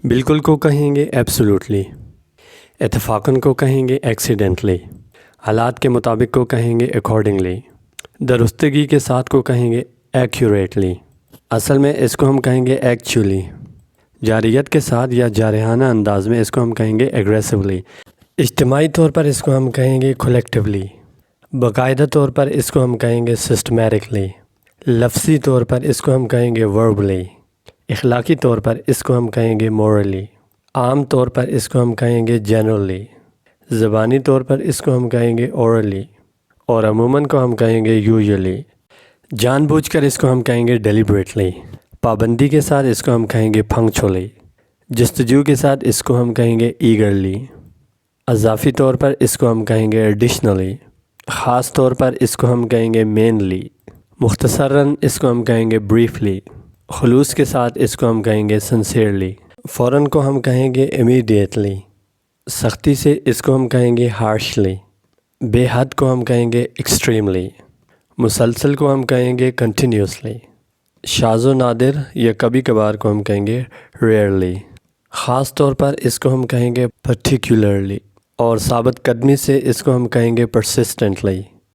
بالکل کو کہیں گے ایبسولوٹلی، اتفاقاً کو کہیں گے ایکسیڈنٹلی، حالات کے مطابق کو کہیں گے اکارڈنگلی، درستگی کے ساتھ کو کہیں گے ایکیوریٹلی، اصل میں اس کو ہم کہیں گے ایکچولی، جارحیت کے ساتھ یا جارحانہ انداز میں اس کو ہم کہیں گے ایگریسولی، اجتماعی طور پر اس کو ہم کہیں گے کولیکٹیولی، باقاعدہ طور پر اس کو ہم کہیں گے سسٹمیٹکلی، لفظی طور پر اس کو ہم کہیں گے وربلی، اخلاقی طور پر اس کو ہم کہیں گے مورلی، عام طور پر اس کو ہم کہیں گے جنرلی، زبانی طور پر اس کو ہم کہیں گے اورلی، اور عموماً کو ہم کہیں گے یوزلی، جان بوجھ کر اس کو ہم کہیں گے ڈیلیبریٹلی، پابندی کے ساتھ اس کو ہم کہیں گے پنکچولی، جستجو کے ساتھ اس کو ہم کہیں گے ایگرلی، اضافی طور پر اس کو ہم کہیں گے ایڈیشنلی، خاص طور پر اس کو ہم کہیں گے مینلی، مختصراً اس کو ہم کہیں گے بریفلی، خلوص کے ساتھ اس کو ہم کہیں گے سنسیئرلی، فوراً کو ہم کہیں گے امیڈیٹلی، سختی سے اس کو ہم کہیں گے ہارشلی، بے حد کو ہم کہیں گے ایکسٹریملی، مسلسل کو ہم کہیں گے کنٹینیوسلی، شاذ و نادر یا کبھی کبھار کو ہم کہیں گے ریئرلی، خاص طور پر اس کو ہم کہیں گے پرٹیکولرلی، اور ثابت قدمی سے اس کو ہم کہیں گے پرسسٹنٹلی۔